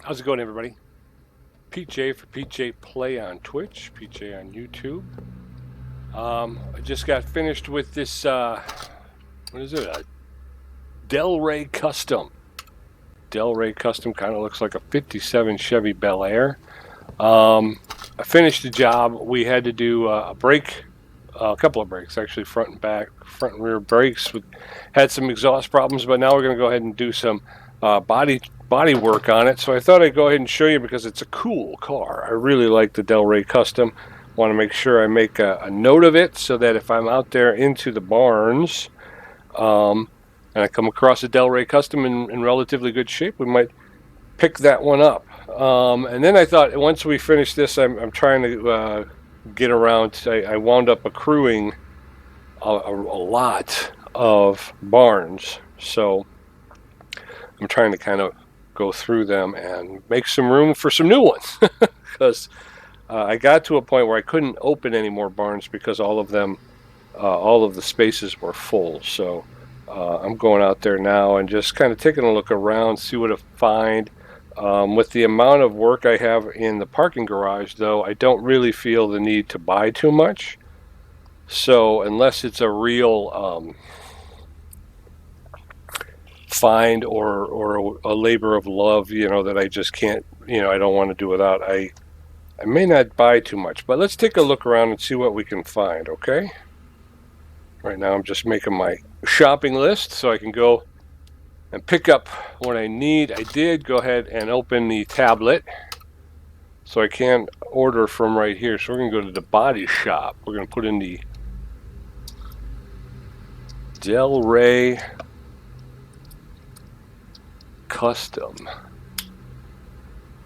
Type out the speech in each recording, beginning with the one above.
How's it going, everybody? Pete J for Pete J Play on Twitch, Pete J on YouTube. I just got finished with this, what is it, a Del Rey Custom. Del Rey Custom kind of looks like a 57 Chevy Bel Air. I finished the job. We had to do a brake, a couple of brakes, actually, front and back, front and rear brakes. We had some exhaust problems, but now we're going to go ahead and do some body work on it. So I thought I'd go ahead and show you because it's a cool car. I really like the Del Rey Custom. Want to make sure I make a note of it so that if I'm out there into the barns and I come across a Del Rey Custom in relatively good shape, we might pick that one up. And then I thought once we finish this, I'm trying to get around. I wound up accruing a lot of barns, so I'm trying to kind of go through them and make some room for some new ones because I got to a point where I couldn't open any more barns because all of them, all of the spaces were full. So I'm going out there now and just kind of taking a look around, see what I find. With the amount of work I have in the parking garage, though, I don't really feel the need to buy too much. So unless it's a real find or a labor of love, you know, that I just can't, you know, I don't want to do without, I may not buy too much. But let's take a look around and see what we can find, okay? Right now I'm just making my shopping list so I can go and pick up what I need. I did go ahead and open the tablet, so I can order from right here. So we're going to go to the body shop. We're going to put in the Del Rey Custom.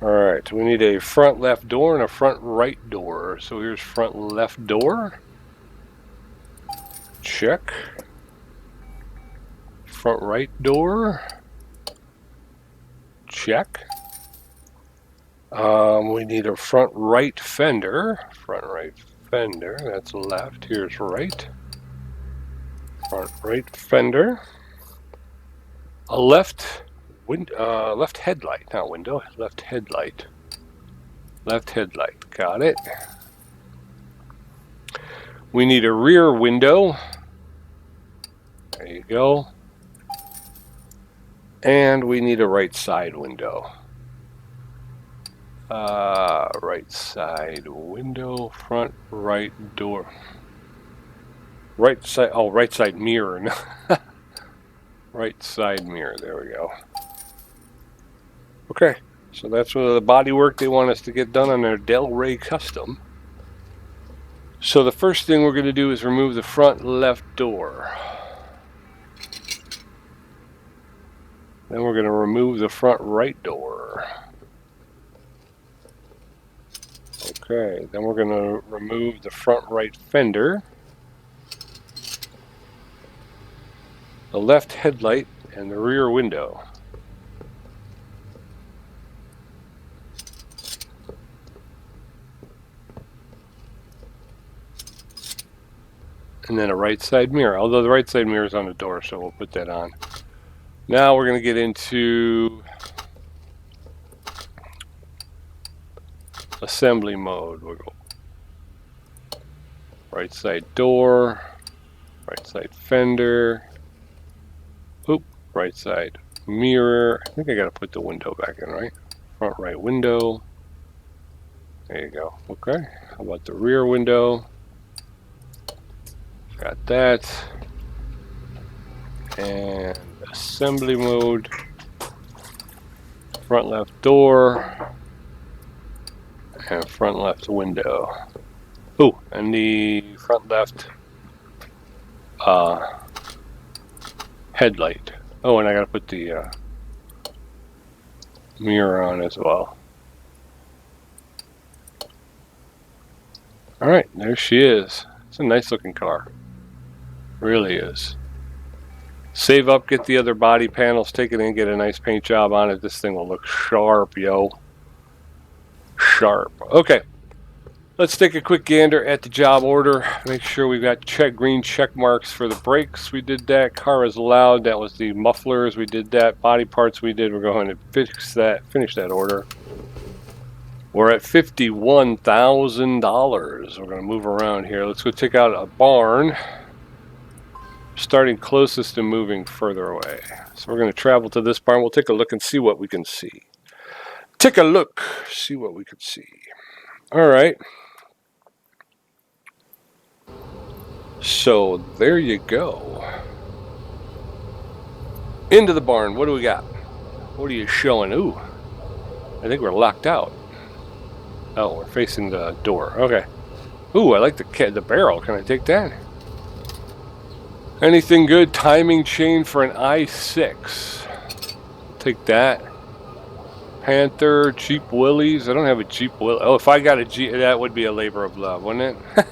Alright, we need a front left door and a front right door. So here's front left door. Check. Front right door. Check. We need a front right fender. Front right fender. That's left. Here's right. Front right fender. A left headlight. Not window. Left headlight. Left headlight. Got it. We need a rear window. There you go. And we need a right side window. Right side window, front right door. Right side, oh, right side mirror. Right side mirror, there we go. Okay, so that's the body work they want us to get done on their Del Rey Custom. So the first thing we're going to do is remove the front left door. Then we're going to remove the front right door. Okay, then we're going to remove the front right fender, the left headlight, and the rear window. And then a right side mirror, although the right side mirror is on the door, so we'll put that on. Now we're going to get into assembly mode. We'll go right side door, right side fender, oop, right side mirror. I think I got to put the window back in, right? Front right window. There you go. Okay. How about the rear window? Got that. And assembly mode. Front left door. And front left window. Ooh, and the front left headlight. Oh, and I gotta put the mirror on as well. Alright, there she is. It's a nice looking car. Really is. Save up, get the other body panels, take it in, get a nice paint job on it. This thing will look sharp, yo. Sharp. Okay. Let's take a quick gander at the job order. Make sure we've got green check marks for the brakes. We did that. Car is loud. That was the mufflers. We did that. Body parts we did. We're going to finish that order. We're at $51,000. We're going to move around here. Let's go take out a barn. Starting closest and moving further away. So we're going to travel to this barn. We'll take a look and see what we can see. Take a look. See what we can see. All right. So there you go. Into the barn. What do we got? What are you showing? Ooh, I think we're locked out. Oh, we're facing the door. Okay. Ooh, I like the barrel. Can I take that? Anything good? Timing chain for an I6. Take that. Panther, Jeep Willys. I don't have a Jeep Willy. Oh, if I got a Jeep, that would be a labor of love, wouldn't it?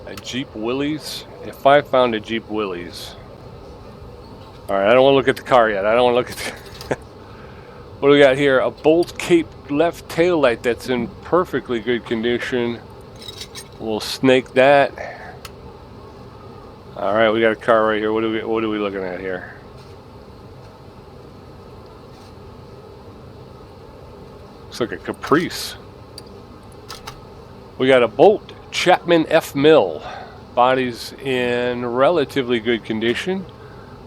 A Jeep Willys. If I found a Jeep Willys. Alright, I don't want to look at the car yet. I don't want to look at the... What do we got here? A Bolt Cape left tail light that's in perfectly good condition. We'll snake that. Alright, we got a car right here. What are we looking at here? Looks like a Caprice. We got a Bolt Chapman F Mill. Body's in relatively good condition.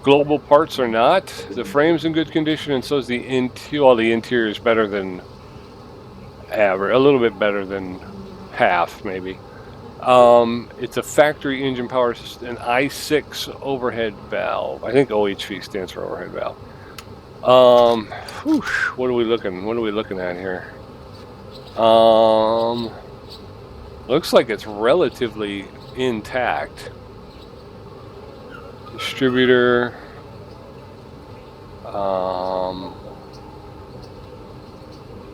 Global parts are not. The frame's in good condition, and so is the interior. Well, the interior is better than average, a little bit better than half, maybe. It's a factory engine power system, an I6 overhead valve. I think OHV stands for overhead valve. What are we looking at here? Looks like it's relatively intact. Distributor.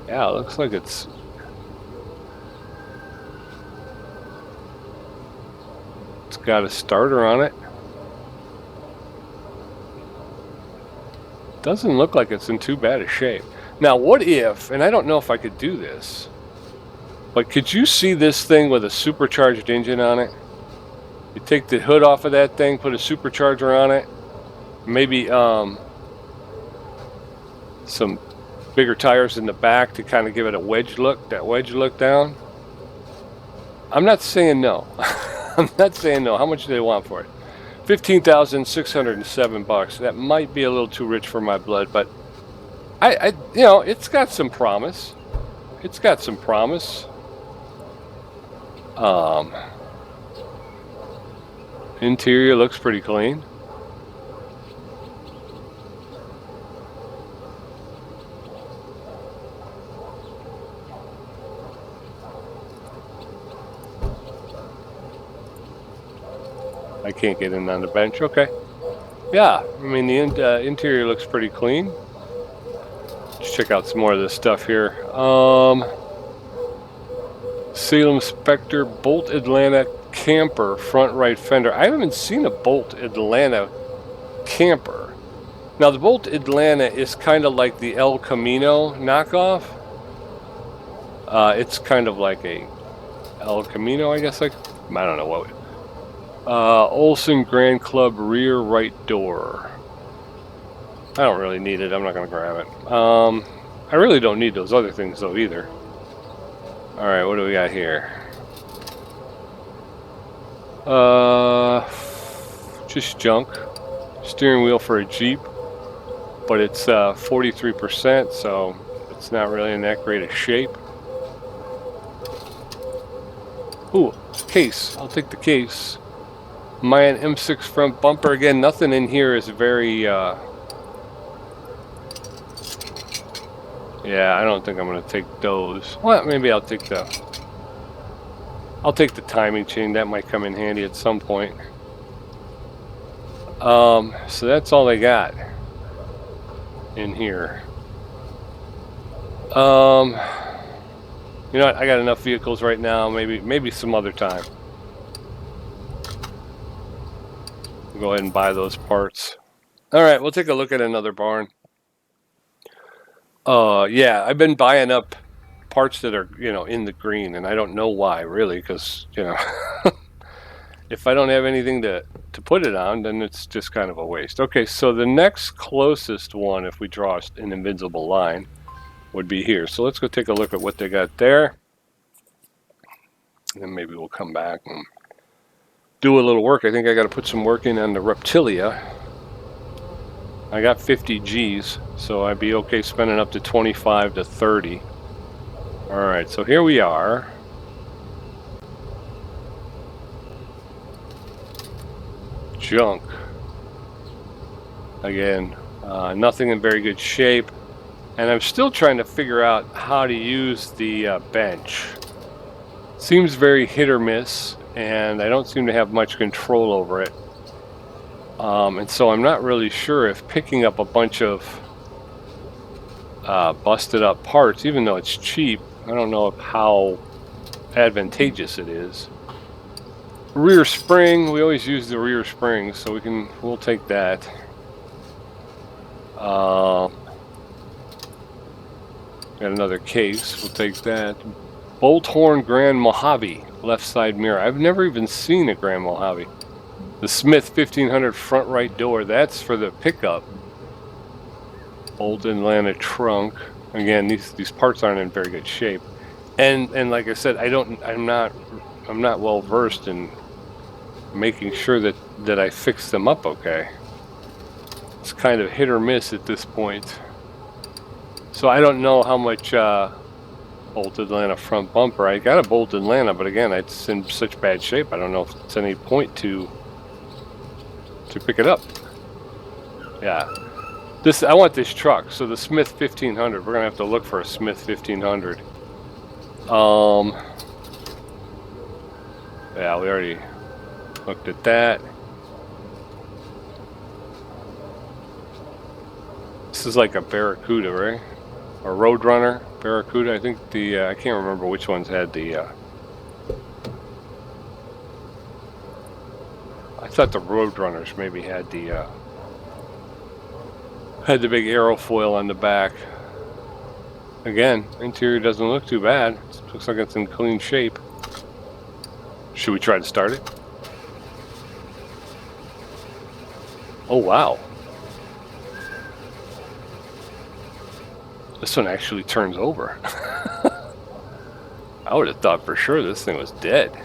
Yeah, it looks like it's got a starter on it. Doesn't look like it's in too bad a shape. Now, what if, and I don't know if I could do this, but could you see this thing with a supercharged engine on it? You take the hood off of that thing, put a supercharger on it, maybe some bigger tires in the back to kind of give it a wedge look, that wedge look down. I'm not saying no. I'm not saying no. How much do they want for it? $15,607. That might be a little too rich for my blood, but I you know, it's got some promise. It's got some promise. Interior looks pretty clean. I can't get in on the bench. Okay. Yeah, I mean, the interior looks pretty clean. Let's check out some more of this stuff here. Salem Spectre Bolt Atlanta camper front right fender. I haven't seen a Bolt Atlanta camper. Now, the Bolt Atlanta is kind of like the El Camino knockoff. It's kind of like a El Camino, I guess. I don't know what. Olson Grand Club rear right door. I don't really need it. I'm not going to grab it. I really don't need those other things though either. Alright, what do we got here? Just junk. Steering wheel for a Jeep. But it's 43%, so it's not really in that great a shape. Ooh, case. I'll take the case. Mayan M6 front bumper. Again, nothing in here is very yeah, I don't think I'm going to take those. Well, maybe I'll take the timing chain. That might come in handy at some point. So that's all they got in here. You know what? I got enough vehicles right now. Maybe some other time. Go ahead and buy those parts. All right, we'll take a look at another barn. Yeah, I've been buying up parts that are, you know, in the green, and I don't know why, really, because, you know, if I don't have anything to put it on, then it's just kind of a waste. Okay, so the next closest one, if we draw an invisible line, would be here. So let's go take a look at what they got there. And then maybe we'll come back and do a little work. I think I got to put some work in on the Reptilia. I got 50 G's, so I'd be okay spending up to 25 to 30. Alright, so here we are. Junk. Again, nothing in very good shape. And I'm still trying to figure out how to use the bench. Seems very hit or miss, and I don't seem to have much control over it. And so I'm not really sure if picking up a bunch of busted up parts, even though it's cheap, I don't know how advantageous it is. Rear spring, we always use the rear spring, so we'll take that. Got another case, we'll take that. Bolt horn Grand Mojave, left side mirror. I've never even seen a Grand Mojave. The Smith 1500 front right door, that's for the pickup. Old Atlanta trunk. Again, these parts aren't in very good shape. And like I said, I'm not well versed in making sure that I fix them up okay. It's kind of hit or miss at this point. So I don't know how much Bolt Atlanta front bumper. I got a Bolt Atlanta, but again, it's in such bad shape. I don't know if it's any point to pick it up. Yeah. I want this truck. So the Smith 1500. We're gonna have to look for a Smith 1500. Yeah, we already looked at that. This is like a Barracuda, right? Or Roadrunner Barracuda. I think I can't remember which ones had the. I thought the Roadrunners maybe had the big aerofoil on the back. Again, interior doesn't look too bad. It looks like it's in clean shape. Should we try to start it? Oh wow. This one actually turns over. I would have thought for sure this thing was dead.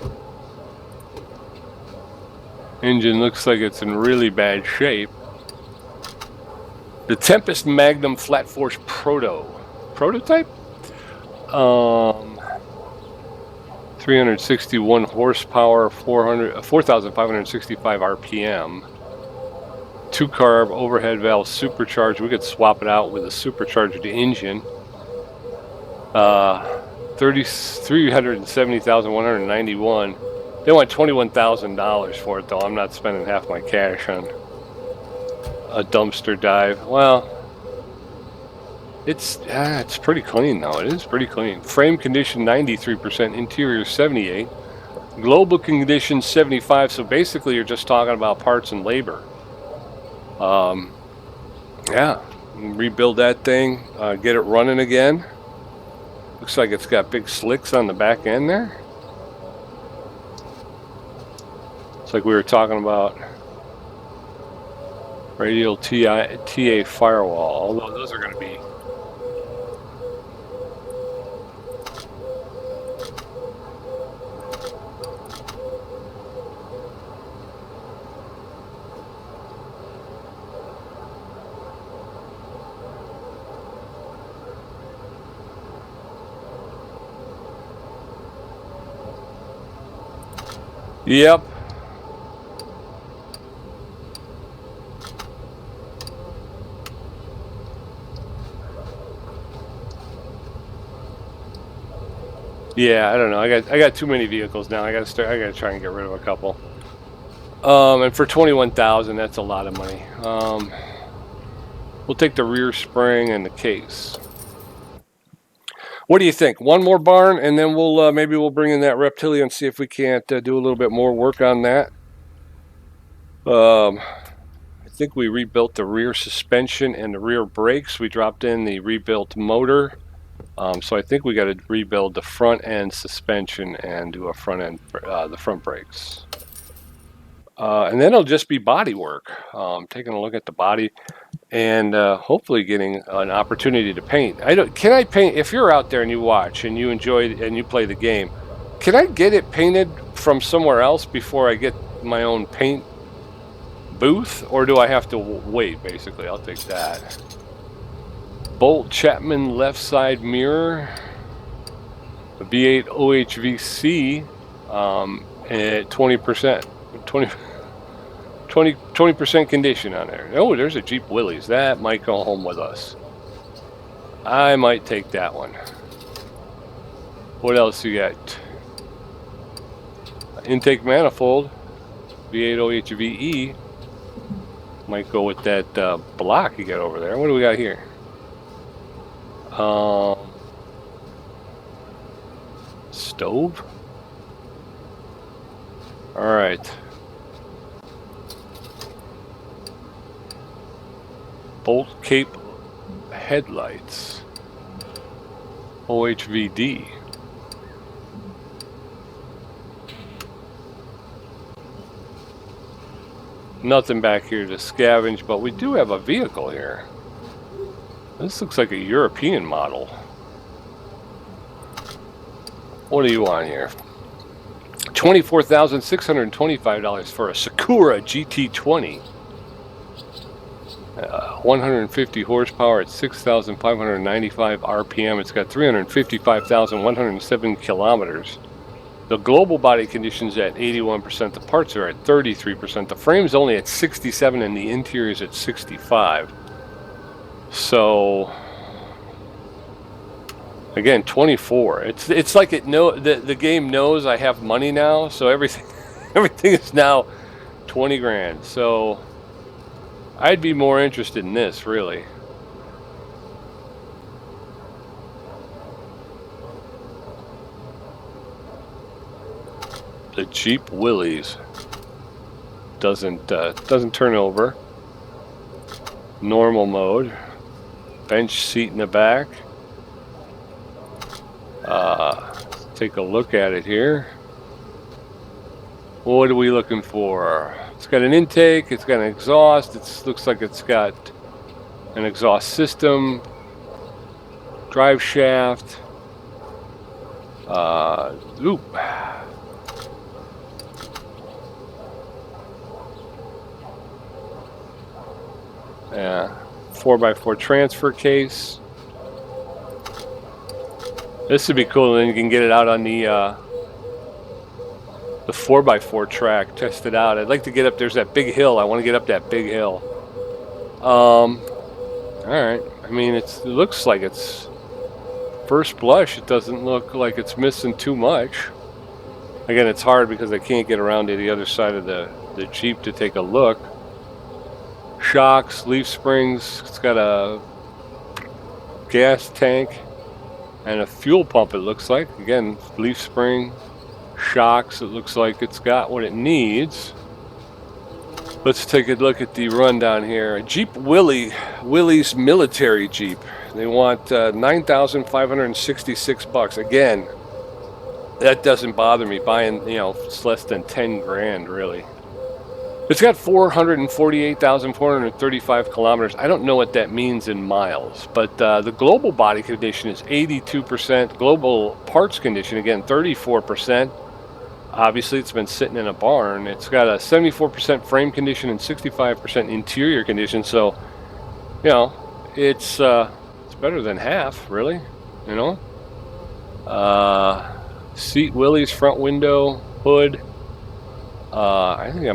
Engine looks like it's in really bad shape. The Tempest Magnum Flat Force prototype? 361 horsepower, 4,565 RPM. 2-carb overhead valve supercharged. We could swap it out with a supercharged engine. 370,191. They want $21,000 for it, though. I'm not spending half my cash on a dumpster dive. Well, it's pretty clean, though. It is pretty clean. Frame condition 93%, interior 78, global condition 75. So basically, you're just talking about parts and labor. Yeah, rebuild that thing, get it running again. Looks like it's got big slicks on the back end there. It's like we were talking about radial TA firewall, although those are going to be Yep. Yeah, I don't know. I got too many vehicles now. I gotta try and get rid of a couple. And for 21,000, that's a lot of money. We'll take the rear spring and the case. What do you think? One more barn, and then we'll maybe we'll bring in that Reptilia and see if we can't do a little bit more work on that. I think we rebuilt the rear suspension and the rear brakes. We dropped in the rebuilt motor. So I think we got to rebuild the front end suspension and do a front end, the front brakes. And then it'll just be body work. Taking a look at the body and hopefully getting an opportunity to paint. Can I paint? If you're out there and you watch and you enjoy and you play the game, can I get it painted from somewhere else before I get my own paint booth, or do I have to wait? Basically, I'll take that. Bolt Chapman left side mirror, a V8 OHVC at 20%, 20% condition on there. Oh, there's a Jeep Willys. That might go home with us. I might take that one. What else you got? Intake manifold, V8 OHVE. Might go with that block you got over there. What do we got here? Stove. All right. Bolt Cape headlights. OHVD. Nothing back here to scavenge, but we do have a vehicle here. This looks like a European model. What do you want here? $24,625 for a Sakura GT20. 150 horsepower at 6,595 RPM. It's got 355,107 kilometers. The global body condition's at 81%. The parts are at 33%. The frame's only at 67 and the interior's at 65. So again, 24. It's like the game knows I have money now, so everything is now 20 grand. So I'd be more interested in this, really. The Jeep Willys doesn't turn over. Normal mode. Bench seat in the back. Take a look at it here. What are we looking for? It's got an intake, it's got an exhaust, it looks like it's got an exhaust system, drive shaft, oop. Yeah, 4x4 transfer case. This would be cool, and then you can get it out on the 4x4 track, test it out. I'd like to get up, there's that big hill. I want to get up that big hill. All right. I mean, it looks like it's, first blush, it doesn't look like it's missing too much. Again, it's hard because I can't get around to the other side of the Jeep to take a look. Shocks, leaf springs, it's got a gas tank and a fuel pump, it looks like. Again, leaf spring, shocks, it looks like it's got what it needs. Let's take a look at the rundown here. A Jeep Willys military Jeep. They want $9,566. Again, that doesn't bother me buying, it's less than 10 grand really. It's got 448,435 kilometers. I don't know what that means in miles, but the global body condition is 82%. Global parts condition, again, 34%. Obviously, it's been sitting in a barn. It's got a 74% frame condition and 65% interior condition. So, it's better than half, really. Seat Willys, front window, hood. I think I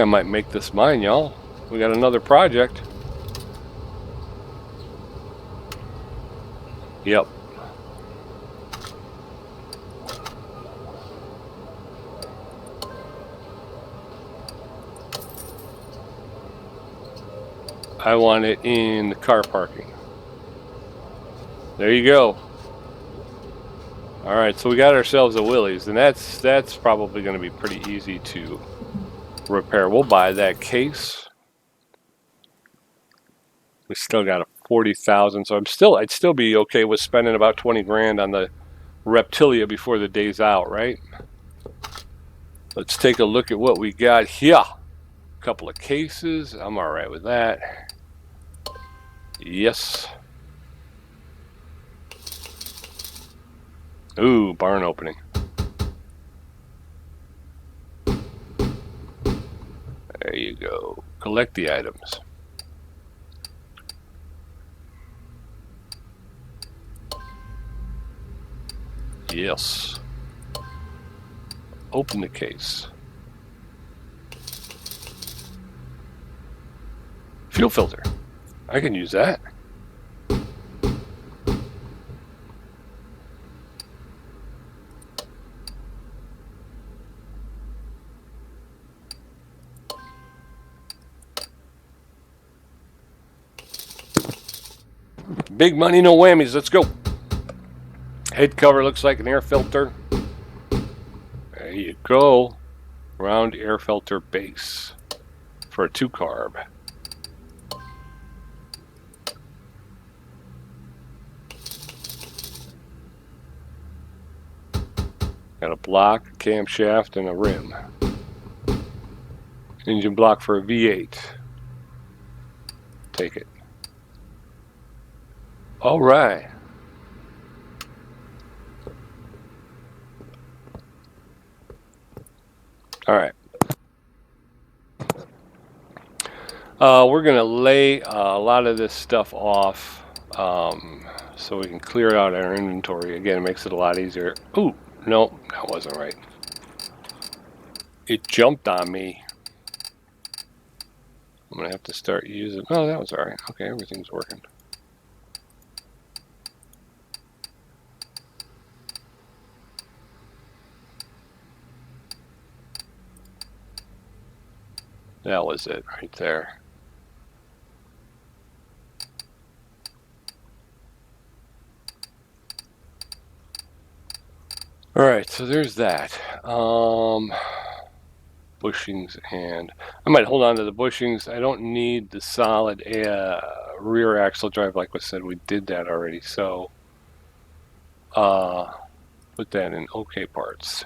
might make this mine, y'all. We got another project. Yep. I want it in the car parking. There you go. All right, so we got ourselves a Willys, and that's probably going to be pretty easy to repair. We'll buy that case. We still got a 40,000. So I'd still be okay with spending about 20 grand on the Reptilia before the day's out, right? Let's take a look at what we got here. A couple of cases. I'm all right with that. Yes. Ooh, barn opening. There you go. Collect the items. Yes. Open the case. Fuel filter. I can use that. Big money, no whammies. Let's go. Head cover looks like an air filter. There you go. Round air filter base for a 2-carb. Got a block, a camshaft, and a rim. Engine block for a V8. Take it. All right. All right. We're going to lay a lot of this stuff off so we can clear out our inventory. Again, it makes it a lot easier. Ooh, no, that wasn't right. It jumped on me. I'm going to have to start using... Oh, that was all right. Okay, everything's working. That was it right there. All right, so there's that. Bushings, and I might hold on to the bushings. I don't need the solid rear axle drive, like I said. We did that already, so put that in OK parts.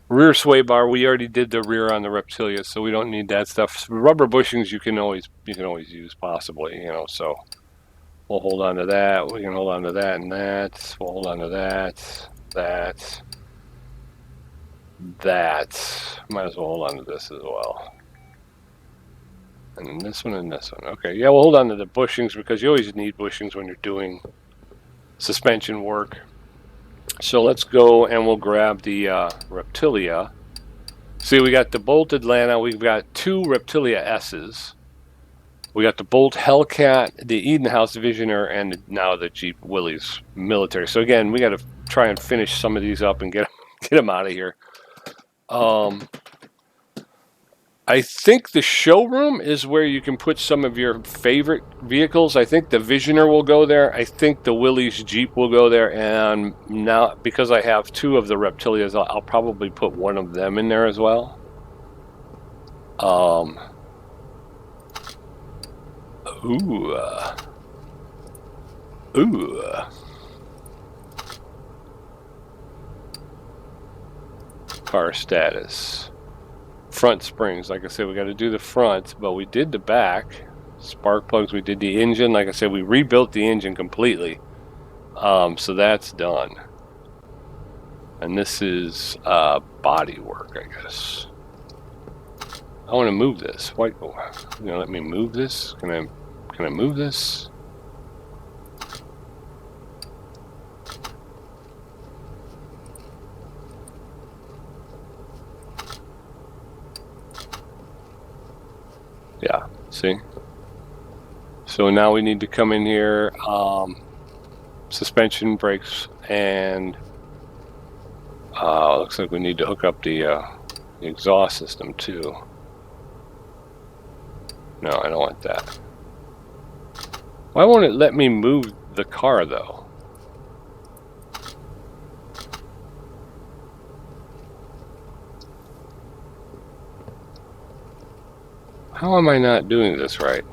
Rear sway bar, we already did the rear on the Reptilia, so we don't need that stuff. Rubber bushings you can always use, possibly, you know. So we'll hold on to that. We can hold on to that and that. We'll hold on to that, that. Might as well hold on to this as well. And then this one and this one. Okay, yeah, we'll hold on to the bushings because you always need bushings when you're doing suspension work. So let's go and we'll grab the Reptilia. See, we got the Bolt Atlanta. We've got 2 Reptilia S's. We got the Bolt Hellcat, the Eden House Visioner, and now the Jeep Willys Military. So again, we got to try and finish some of these up and get them out of here. I think the showroom is where you can put some of your favorite vehicles. I think the Visioner will go there. I think the Willys Jeep will go there. And now, because I have 2 of the Reptilias, I'll probably put one of them in there as well. Car status. Front springs, like I said, we got to do the front, but we did the back. Spark plugs, we did the engine. Like I said, we rebuilt the engine completely. So that's done. And this is body work, I guess. I want to move this. Why? You gonna let me move this? Can I move this? Yeah, see? So now we need to come in here, suspension, brakes, and looks like we need to hook up the exhaust system too. No, I don't want that. Why won't it let me move the car though? How am I not doing this right?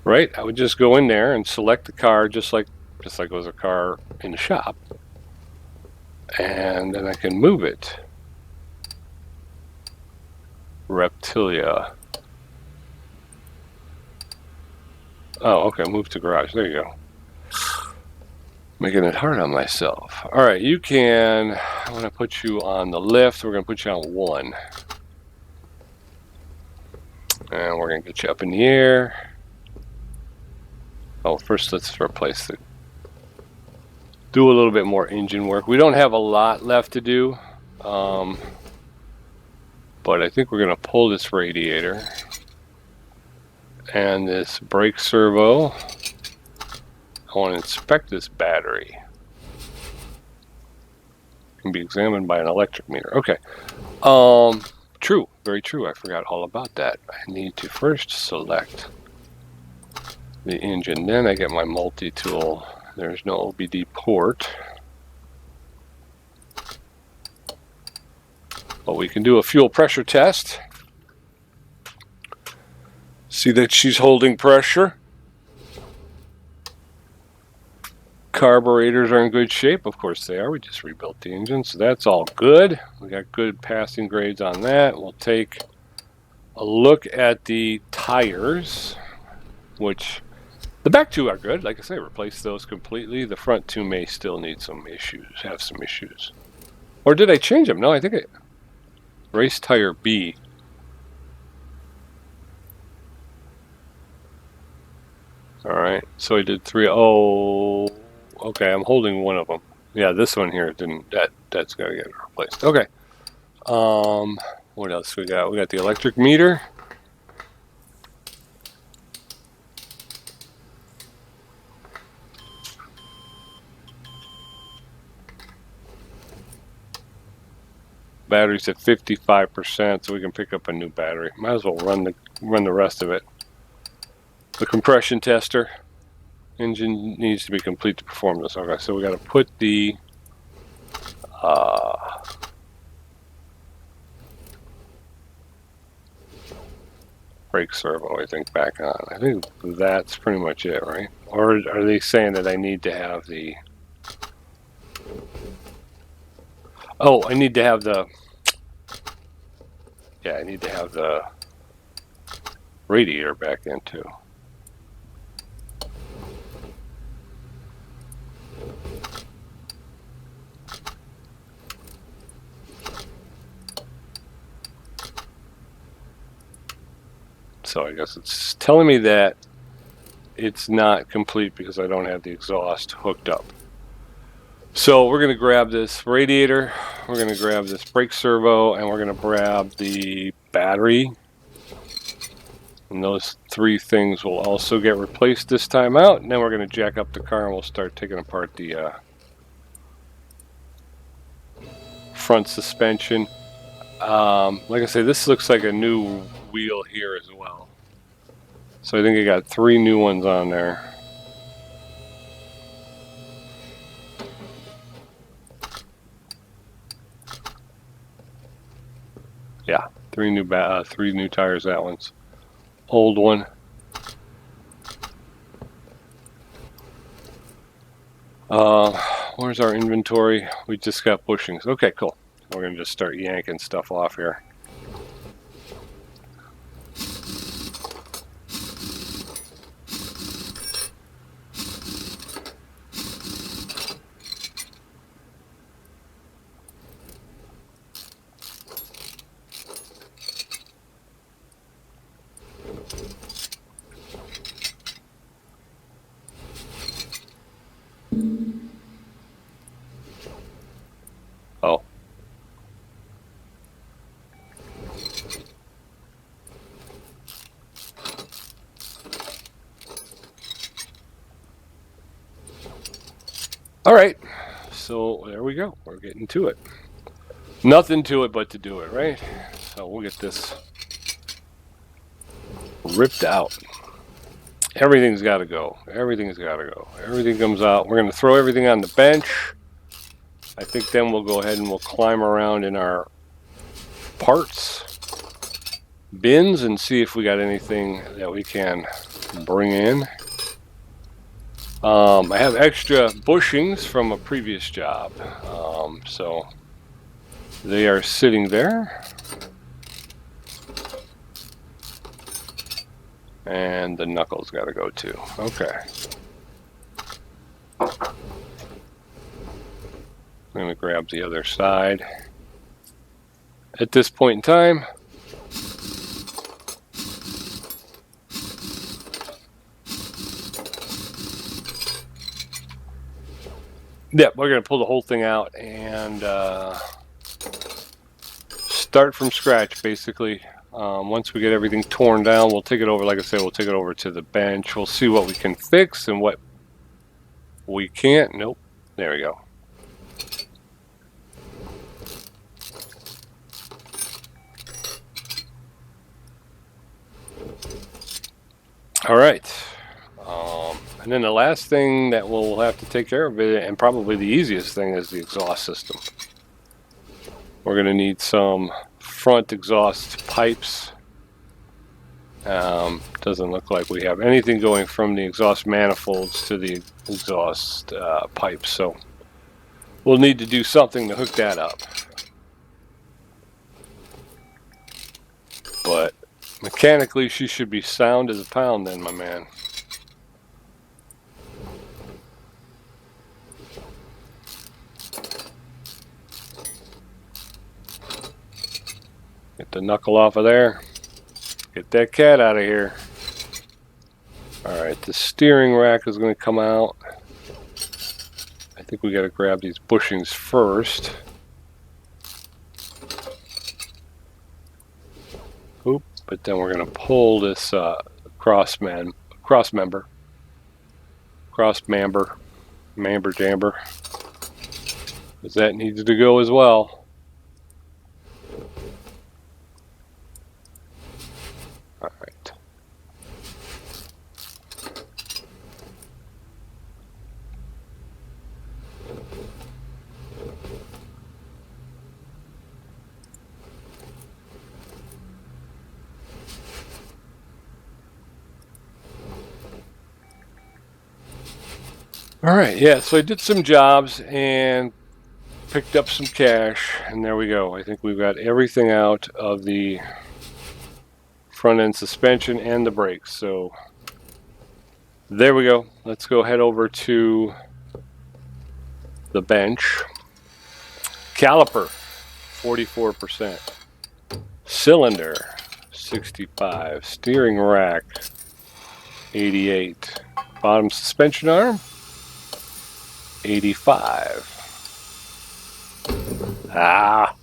right? I would just go in there and select the car just like it was a car in the shop. And then I can move it. Reptilia. Oh, okay, move to garage. There you go. Making it hard on myself. All right, you can, I'm going to put you on the lift. We're going to put you on 1. And we're going to get you up in the air. Oh, first let's replace it. Do a little bit more engine work. We don't have a lot left to do. But I think we're going to pull this radiator. And this brake servo. I want to inspect this battery. Can be examined by an electric meter. Okay. True. Very true. I forgot all about that. I need to first select the engine. Then I get my multi-tool. There's no OBD port. But we can do a fuel pressure test. See that she's holding pressure. Carburetors are in good shape. Of course they are. We just rebuilt the engine, so that's all good. We got good passing grades on that. We'll take a look at the tires, which the back 2 are good. Like I say, replace those completely. The front 2 may still need some issues, have some issues. Or did I change them? No, I think it... Race tire B. Alright, so I did 3. Oh, okay, I'm holding one of them. Yeah, this one here didn't, that's gotta get replaced. Okay. What else we got? We got the electric meter. Battery's at 55%, so we can pick up a new battery. Might as well run the rest of it. The compression tester. Engine needs to be complete to perform this. Okay, so we got to put the brake servo, I think, back on. I think that's pretty much it, right? Or are they saying that I need to have the... Oh, I need to have the... Yeah, I need to have the radiator back in too. So I guess it's telling me that it's not complete because I don't have the exhaust hooked up. So we're going to grab this radiator, we're going to grab this brake servo, and we're going to grab the battery. And those 3 things will also get replaced this time out. And then we're going to jack up the car and we'll start taking apart the front suspension. Like I say, this looks like a new wheel here as well. So I think I got 3 new ones on there. Yeah, 3 new tires. That one's old one. Where's our inventory? We just got bushings. Okay, cool. We're gonna just start yanking stuff off here. Oh. All right, so there we go. We're getting to it. Nothing to it but to do it, right? So we'll get this ripped out. Everything's got to go. Everything's got to go. Everything comes out. We're going to throw everything on the bench. I think then we'll go ahead and we'll climb around in our parts bins and see if we got anything that we can bring in. I have extra bushings from a previous job, so they are sitting there. And the Knuckle's got to go too. Okay. I'm going to grab the other side. At this point in time, yeah, we're going to pull the whole thing out and start from scratch, basically. Once we get everything torn down, we'll take it over, like I said, we'll take it over to the bench. We'll see what we can fix and what we can't. Nope. There we go. All right. And then the last thing that we'll have to take care of, and probably the easiest thing, is the exhaust system. We're going to need some front exhaust pipes. Doesn't look like we have anything going from the exhaust manifolds to the exhaust pipes, so we'll need to do something to hook that up. But mechanically, she should be sound as a pound then, my man. Get the Knuckle off of there. Get that cat out of here. Alright, the steering rack is going to come out. I think we got to grab these bushings first. Oop, but then we're going to pull this cross member, jamber, because that needs to go as well. All right. All right, yeah, so I did some jobs and picked up some cash, and there we go. I think we've got everything out of the front end suspension and the brakes. So there we go. Let's go head over to the bench. Caliper, 44%. Cylinder, 65. Steering rack, 88. Bottom suspension arm, 85. Ah.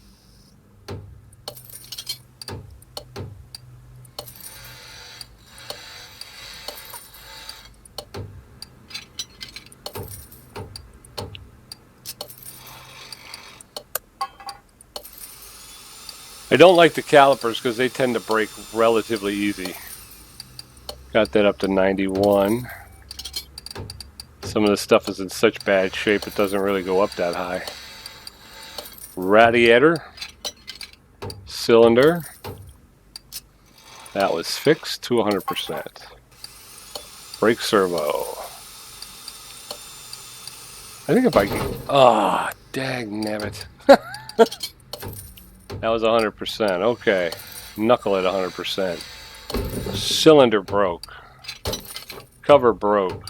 I don't like the calipers because they tend to break relatively easy. Got that up to 91. Some of the stuff is in such bad shape it doesn't really go up that high. Radiator, cylinder, that was fixed to 100%. Brake servo. I think if I can, oh, dang nabbit. That was 100%. Okay, Knuckle at 100%. Cylinder broke. Cover broke.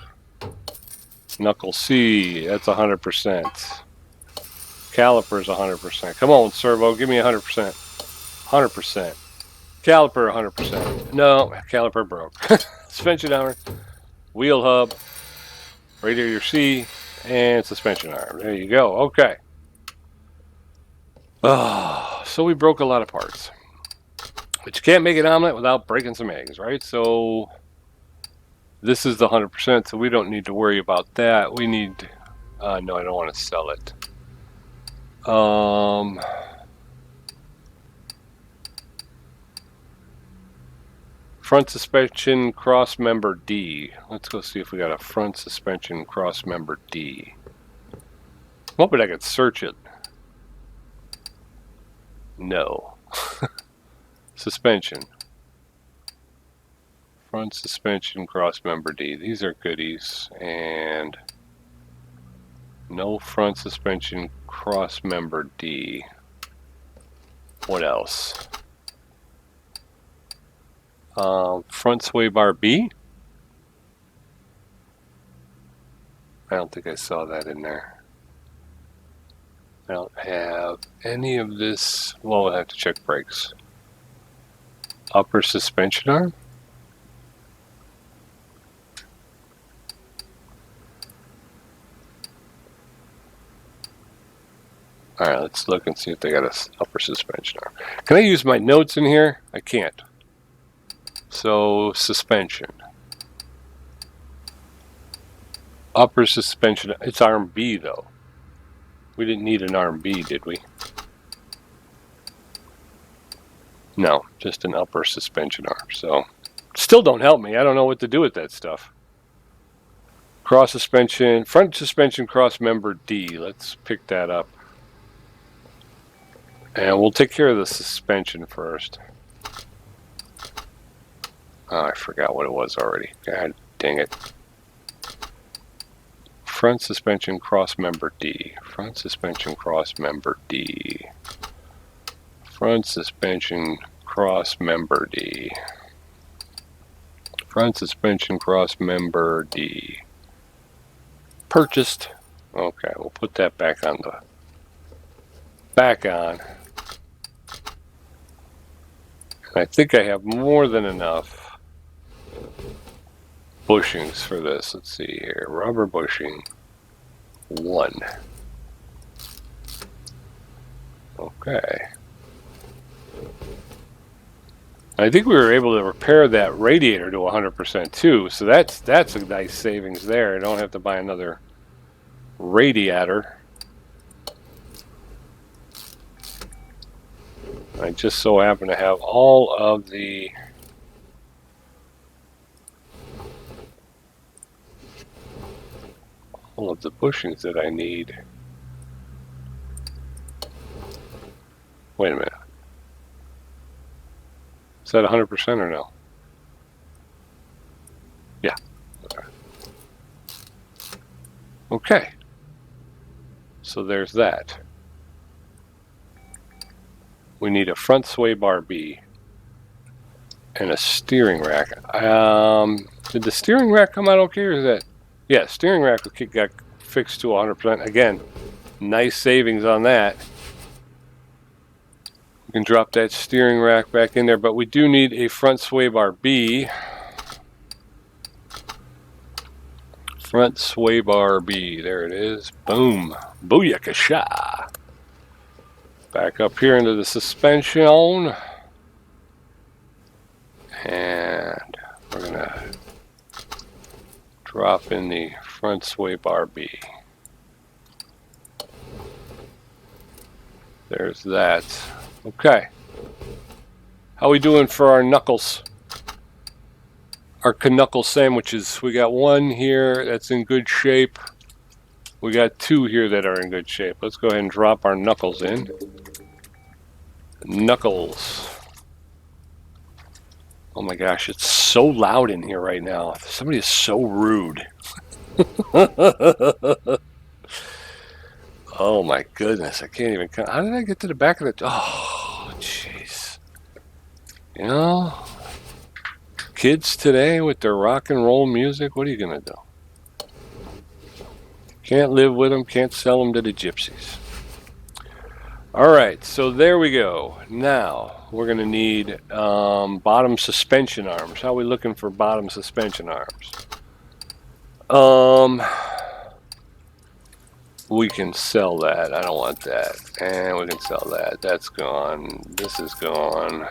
Knuckle C, that's 100%. Calipers 100%. Come on, servo, give me 100%. 100%. Caliper 100%. No, caliper broke. Suspension arm, wheel hub, radiator C, and suspension arm. There you go. Okay. So we broke a lot of parts. But you can't make an omelet without breaking some eggs, right? So this is the 100%, so we don't need to worry about that. We need... no, I don't want to sell it. Front suspension cross member D. Let's go see if we got a front suspension cross member D. I'm hoping I could search it. No. Suspension. Front suspension cross member D. These are goodies. And no front suspension cross member D. What else? Front sway bar B? I don't think I saw that in there. I don't have any of this. Well, we'll have to check brakes. Upper suspension arm? Alright, let's look and see if they got a upper suspension arm. Can I use my notes in here? I can't. So, suspension. Upper suspension. It's arm B, though. We didn't need an arm B, did we? No, just an upper suspension arm. So, still don't help me. I don't know what to do with that stuff. Cross suspension, front suspension cross member D. Let's pick that up. And we'll take care of the suspension first. Oh, I forgot what it was already. God dang it. Front suspension cross member D. Front suspension cross member D. Front suspension cross member D. Front suspension cross member D. Purchased. Okay, we'll put that back on the back on. I think I have more than enough bushings for this. Let's see here. Rubber bushing 1. Okay. I think we were able to repair that radiator to 100% too, so that's a nice savings there. I don't have to buy another radiator. I just so happen to have all of the bushings that I need. Wait a minute. Is that 100% or no? Yeah. Okay. Okay. So there's that. We need a front sway bar B and a steering rack. Did the steering rack come out okay, or is that? Yeah, steering rack got fixed to 100%. Again, nice savings on that. We can drop that steering rack back in there, but we do need a front sway bar B. Front sway bar B. There it is. Boom. Booyakasha. Back up here into the suspension. And we're going to drop in the front sway bar B. There's that. Okay. How we doing for our knuckles? Our knuckle sandwiches. We got one here that's in good shape. We got 2 here that are in good shape. Let's go ahead and drop our knuckles in. Knuckles. Oh my gosh, it's so loud in here right now. Somebody is so rude. Oh my goodness, I can't even come. How did I get to the back of the... Oh, jeez. You know, kids today with their rock and roll music, what are you going to do? Can't live with them, can't sell them to the gypsies. Alright, so there we go. Now, we're going to need bottom suspension arms. How are we looking for bottom suspension arms? We can sell that. I don't want that. And we can sell that. That's gone. This is gone.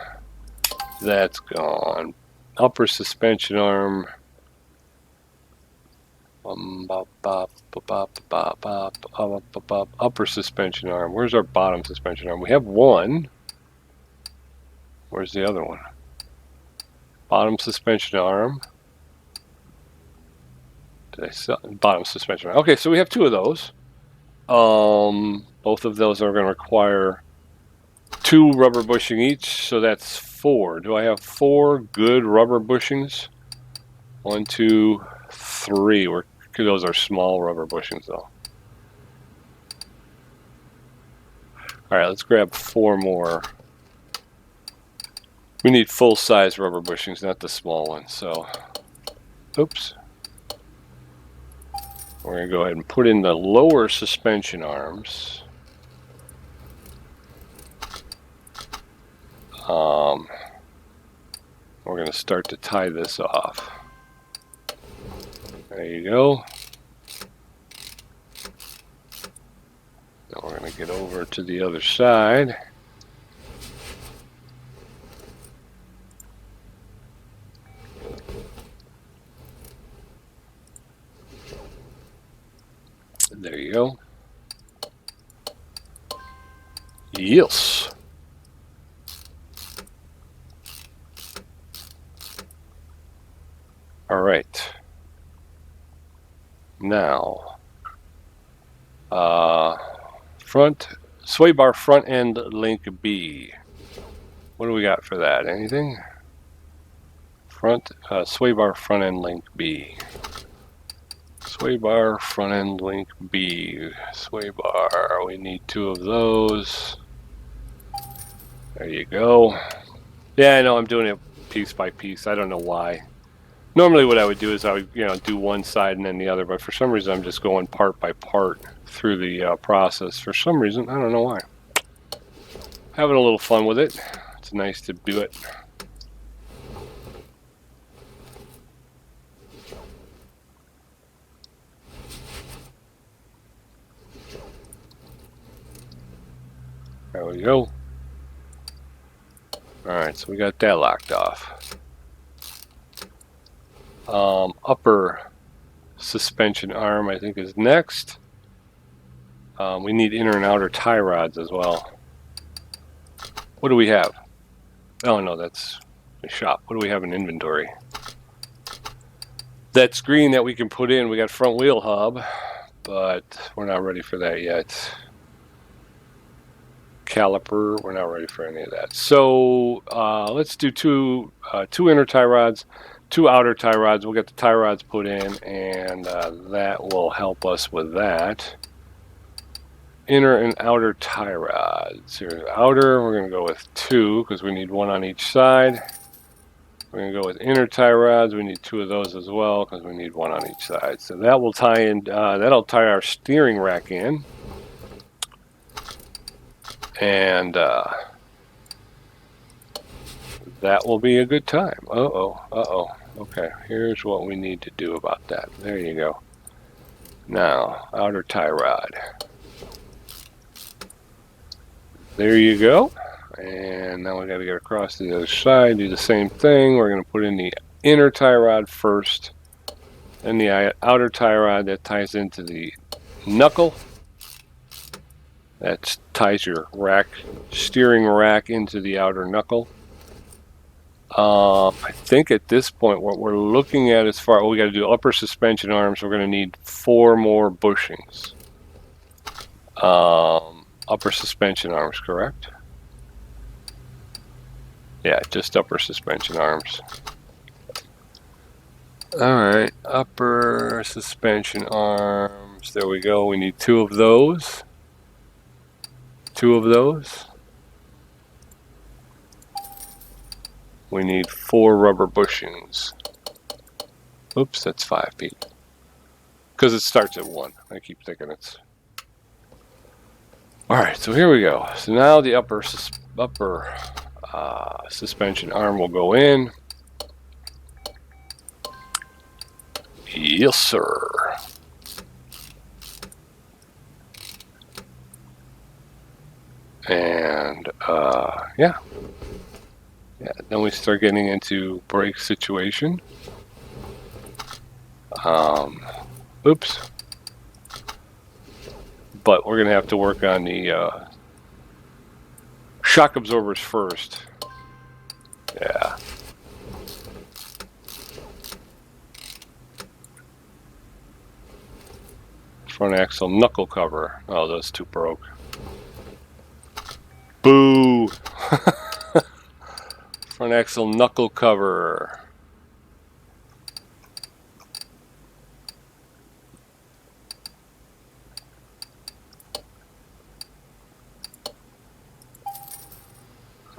That's gone. Upper suspension arm. Upper suspension arm. Where's our bottom suspension arm? We have one. Where's the other one? Bottom suspension arm. Did I sell? Bottom suspension arm. Okay, so we have 2 of those. Both of those are going to require 2 rubber bushing each, so that's 4. Do I have 4 good rubber bushings? 1, 2, 3. Those are small rubber bushings, though. All right, let's grab 4 more. We need full-size rubber bushings, not the small ones. So, oops. We're going to go ahead and put in the lower suspension arms. We're going to start to tie this off. There you go. Now we're going to get over to the other side. There you go. Yes. All right. Now, front sway bar front end link B. What do we got for that? Anything? Front sway bar front end link B. Sway bar front end link B. Sway bar. We need 2 of those. There you go. Yeah, I know I'm doing it piece by piece. I don't know why. Normally what I would do is I would, do one side and then the other, but for some reason I'm just going part by part through the process. For some reason, I don't know why. Having a little fun with it. It's nice to do it. There we go. Alright, so we got that locked off. Upper suspension arm, I think, is next. We need inner and outer tie rods as well. What do we have? Oh no, that's the shop. What do we have in inventory? That screen that we can put in, we got front wheel hub, but we're not ready for that yet. Caliper, we're not ready for any of that. So let's do two inner tie rods, 2 outer tie rods. We'll get the tie rods put in, and that will help us with that. Inner and outer tie rods. Here's outer, we're going to go with 2 because we need 1 on each side. We're going to go with inner tie rods. We need 2 of those as well because we need 1 on each side. So that will tie in. That'll tie our steering rack in. And that will be a good time. Okay, here's what we need to do about that. There you go. Now, outer tie rod. There you go. And now we got to get across to the other side, do the same thing. We're going to put in the inner tie rod first, and the outer tie rod that ties into the knuckle. That ties your steering rack into the outer knuckle. I think at this point what we're looking at as far, we got to do upper suspension arms. We're going to need 4 more bushings. Upper suspension arms, correct? Yeah, just upper suspension arms. Alright, upper suspension arms. There we go. We need 2 of those. 2 of those. We need 4 rubber bushings. Oops, that's 5 feet. Because it starts at 1. I keep thinking it's... Alright, so here we go. So now the upper suspension arm will go in. Yes, sir. And yeah, then we start getting into brake situation. Oops. But we're gonna have to work on the shock absorbers first. Yeah. Front axle knuckle cover. Oh, those 2 broke. Boo! Front axle knuckle cover.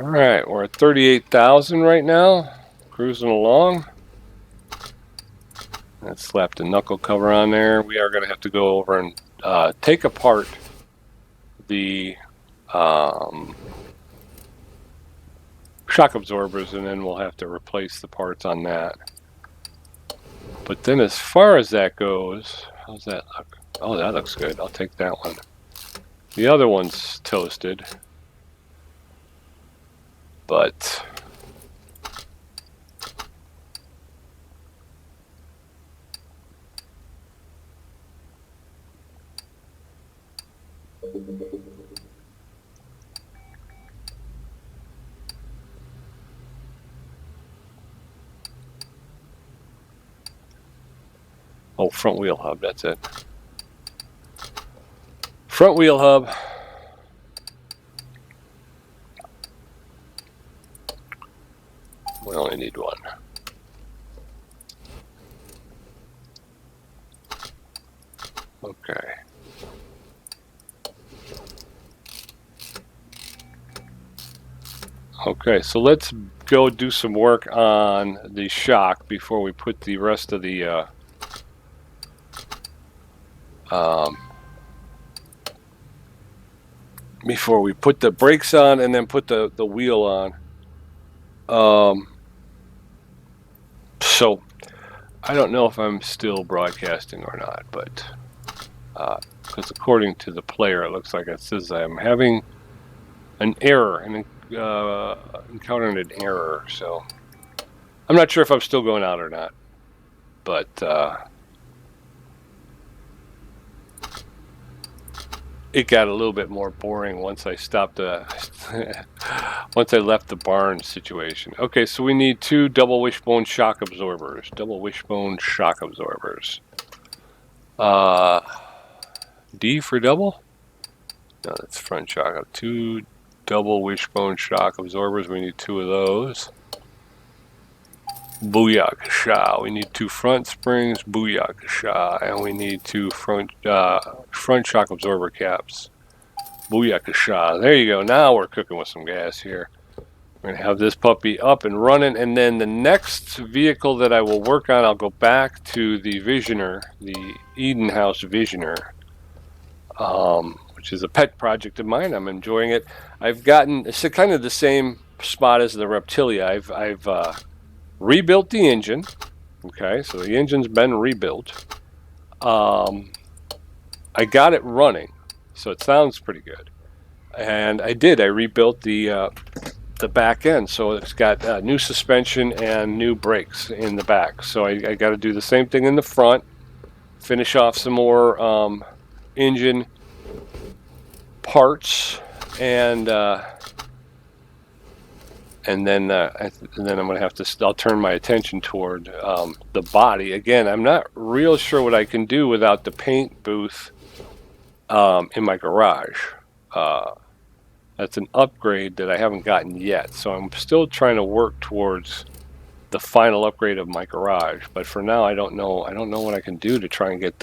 All right, we're at 38,000 right now, cruising along. Let's slap the knuckle cover on there. We are going to have to go over and take apart the shock absorbers, and then we'll have to replace the parts on that. But then as far as that goes, how's that look? Oh, that looks good. I'll take that one. The other one's toasted, but oh, front wheel hub, that's it. Front wheel hub. We only need one. Okay. Okay, so let's go do some work on the shock before we put the rest of the before we put the brakes on and then put the wheel on. So I don't know if I'm still broadcasting or not, but because according to the player, it looks like it says I'm having an error and encountering an error. So I'm not sure if I'm still going out or not, but it got a little bit more boring once I stopped once I left the barn situation. Okay, so we need 2 double wishbone shock absorbers. Double wishbone shock absorbers. D for double? No, that's front shock. 2 double wishbone shock absorbers. We need 2 of those. Booyakasha. We need 2 front springs. Booyakasha. And we need 2 front shock absorber caps. Booyakasha. There you go. Now we're cooking with some gas here. We're going to have this puppy up and running. And then the next vehicle that I will work on, I'll go back to the Visioner, the Eden House Visioner, which is a pet project of mine. I'm enjoying it. I've gotten, it's kind of the same spot as the Reptilia. I've rebuilt the engine. Okay, so the engine's been rebuilt. I got it running, so it sounds pretty good. And I rebuilt the back end, so it's got new suspension and new brakes in the back. So I got to do the same thing in the front, finish off some more engine parts, and then I'm going to have to, I'll turn my attention toward the body. Again, I'm not real sure what I can do without the paint booth in my garage. That's an upgrade that I haven't gotten yet. So I'm still trying to work towards the final upgrade of my garage. But for now, I don't know what I can do to try and get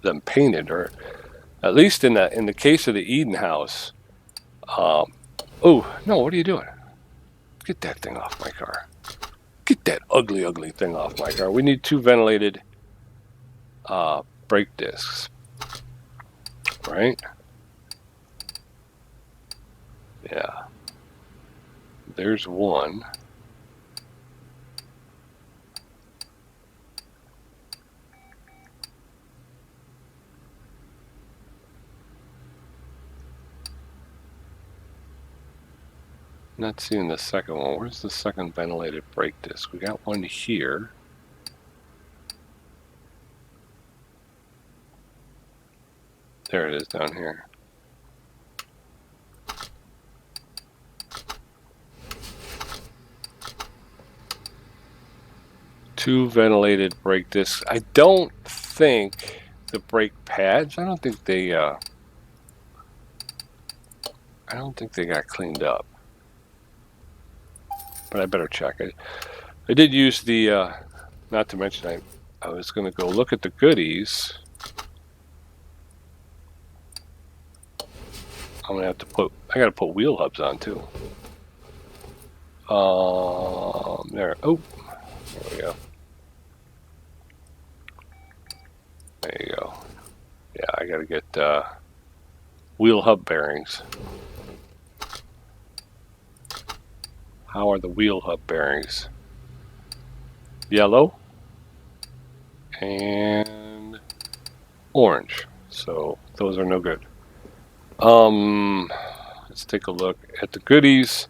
them painted, or at least in the case of the Eden House. Oh, no, what are you doing? Get that thing off my car. Get that ugly, ugly thing off my car. We need 2 ventilated brake discs. Right? Yeah. There's one. Not seeing the second one. Where's the second ventilated brake disc? We got one here. There it is down here. Two ventilated brake discs. I don't think the brake pads, I don't think they got cleaned up. But I better check it. I did use the not to mention I was going to go look at the goodies. I'm going to have to I got to put wheel hubs on too. There. Oh, there we go. There you go. Yeah, I gotta get wheel hub bearings. How are the wheel hub bearings? Yellow and orange. So those are no good. Let's take a look at the goodies.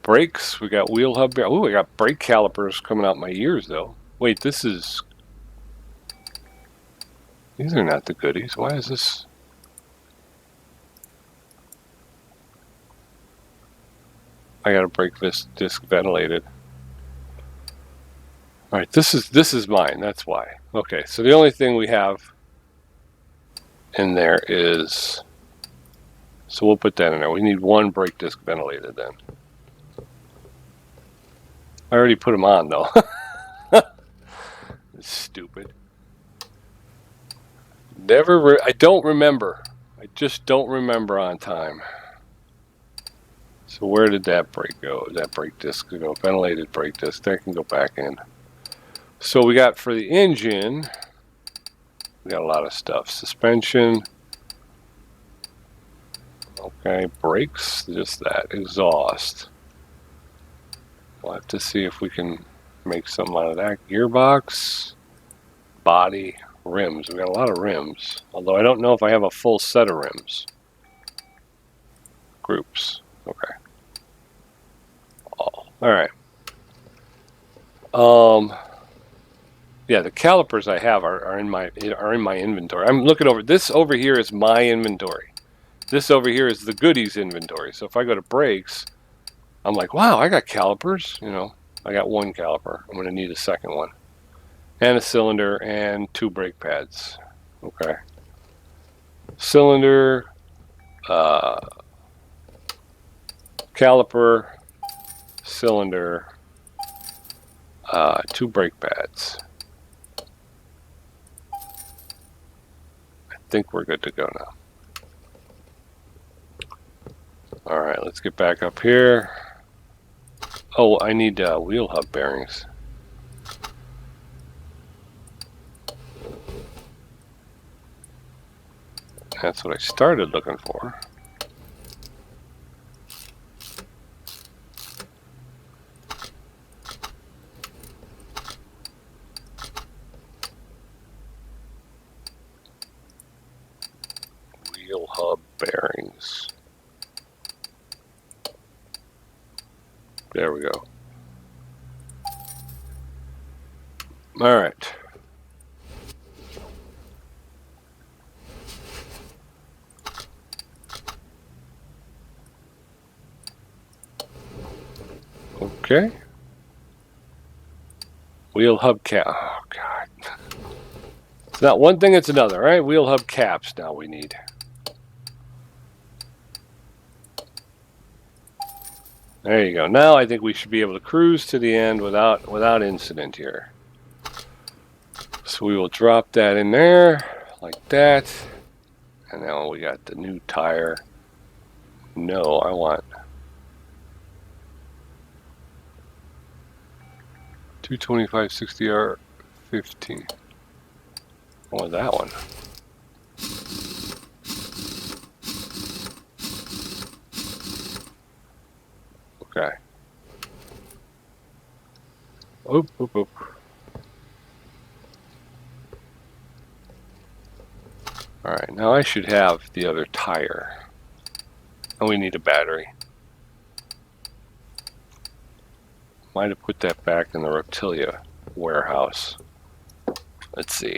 Brakes. We got wheel hub bearings. Oh, we got brake calipers coming out my ears though. Wait, this is. These are not the goodies. Why is this? I gotta break this disc ventilated. All right, this is mine. That's why. Okay, so the only thing we have in there is. So we'll put that in there. We need one brake disc ventilated then. I already put them on though. Stupid. I don't remember. I just don't remember on time. So where did that brake go? That brake disc go? Ventilated brake disc. That can go back in. So we got for the engine, we got a lot of stuff. Suspension. Okay, brakes, just that. Exhaust. We'll have to see if we can make something out of that. Gearbox. Body. Rims. We got a lot of rims. Although I don't know if I have a full set of rims. Groups. Okay. All right. Yeah, the calipers I have are in my inventory. I'm looking over this. Over here is my inventory. This over here is the goodies inventory. So if I go to brakes, I'm like, wow, I got calipers. You know, I got one caliper. I'm going to need a second one, and a cylinder and 2 brake pads. Okay. Cylinder, caliper, cylinder, 2 brake pads. I think we're good to go now. All right, let's get back up here. Oh, I need wheel hub bearings. That's what I started looking for. Wheel hub bearings. There we go. All right. Okay. Wheel hub cap. Oh, God. It's not one thing, it's another, right? Wheel hub caps now we need. There you go. Now I think we should be able to cruise to the end without incident here. So we will drop that in there like that. And now we got the new tire. No, I want 225 60R 15. I want that one. Okay. Oop, oop, oop. Alright, now I should have the other tire. And we need a battery. Might have put that back in the Reptilia warehouse. Let's see.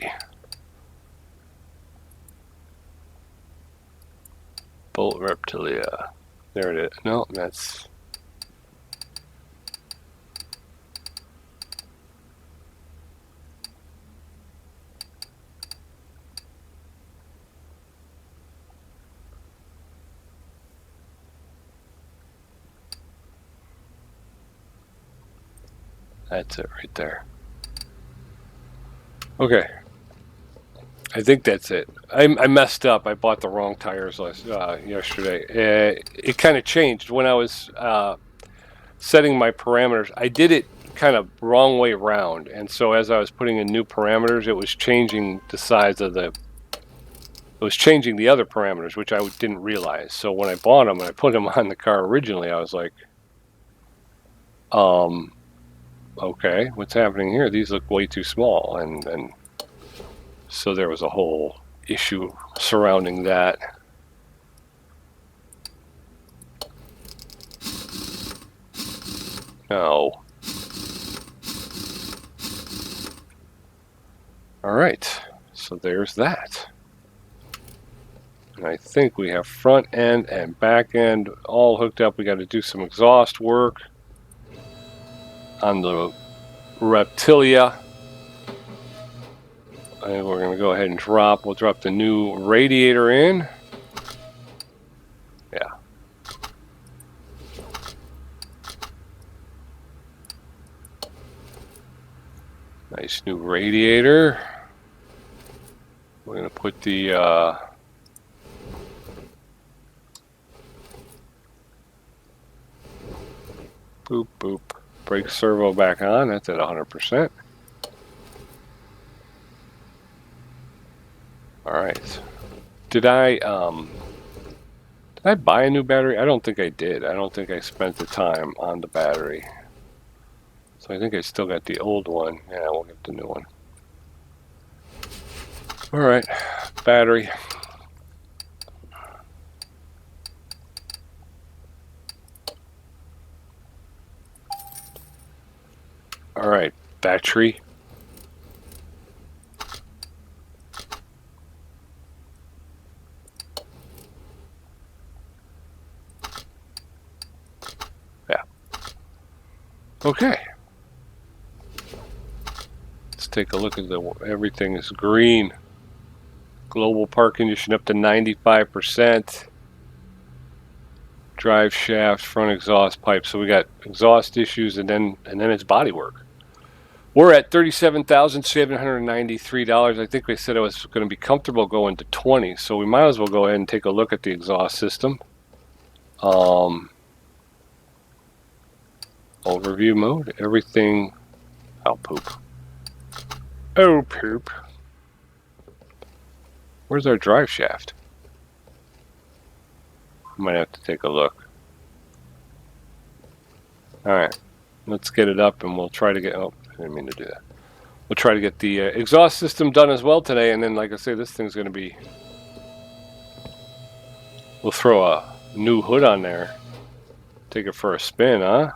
Bolt Reptilia. There it is. No, that's... That's it right there. Okay. I think that's it. I messed up. I bought the wrong tires yesterday. It kind of changed when I was setting my parameters. I did it kind of wrong way around, and so as I was putting in new parameters, it was changing the size of the. It was changing the other parameters, which I didn't realize. So when I bought them and I put them on the car originally, I was like, okay, what's happening here? These look way too small, and so there was a whole issue surrounding that. No. All right, so there's that. And I think we have front end and back end all hooked up. We got to do some exhaust work on the Reptilia. And we're going to go ahead and we'll drop the new radiator in. Yeah. Nice new radiator. We're going to put the boop boop brake servo back on. That's at 100%. All right. Did I buy a new battery? I don't think I did. I don't think I spent the time on the battery. So I think I still got the old one. Yeah, we'll get the new one. All right, battery. All right, battery. Yeah. Okay. Let's take a look at everything is green. Global park condition up to 95%. Drive shaft, front exhaust pipe. So we got exhaust issues, and then it's body work. We're at $37,793. I think we said I was going to be comfortable going to 20, so we might as well go ahead and take a look at the exhaust system. Overview mode. Everything. Oh, poop. Oh, poop. Where's our drive shaft? Might have to take a look. Alright, let's get it up and we'll try to get, oh, I didn't mean to do that. We'll try to get the exhaust system done as well today, and then, like I say, this thing's going to be, we'll throw a new hood on there. Take it for a spin, huh?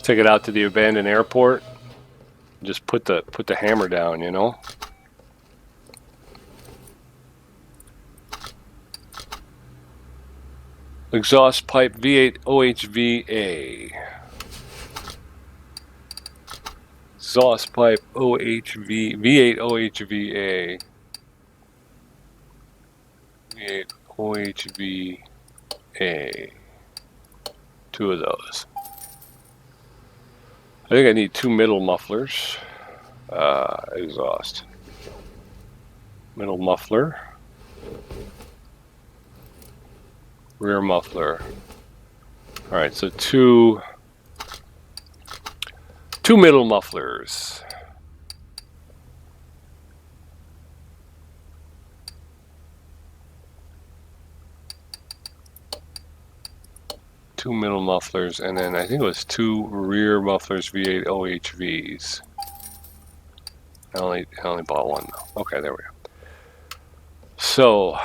Take it out to the abandoned airport. Just put the hammer down, you know? Exhaust pipe V8 OHVA. Exhaust pipe V8 OHVA. V8 OHVA. Two of those. I think I need two middle mufflers. Exhaust. Middle muffler. Rear muffler. Alright, so two middle mufflers. Two middle mufflers, and then I think it was two rear mufflers, V8 OHVs. I only bought one though. Okay, there we go. So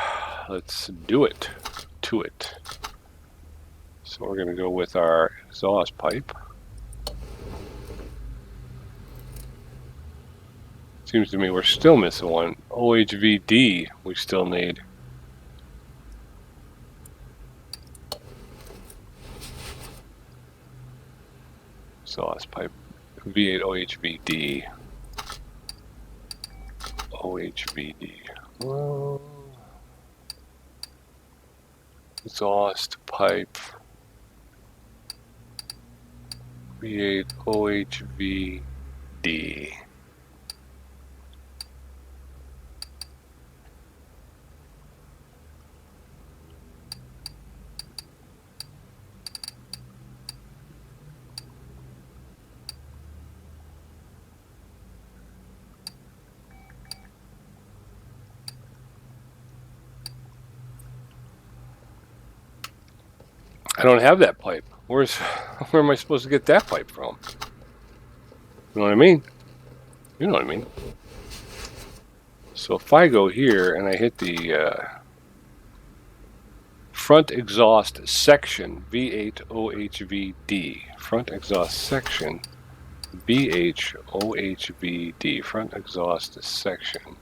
let's do it to it. So we're going to go with our exhaust pipe. Seems to me we're still missing one. OHVD we still need. Exhaust pipe V8 OHVD. OHVD. Well, exhaust pipe V8 OHVD. I don't have that pipe. Where am I supposed to get that pipe from? You know what I mean? You know what I mean. So if I go here and I hit the front exhaust section, VHOHVD, front exhaust section, VHOHVD, front exhaust section,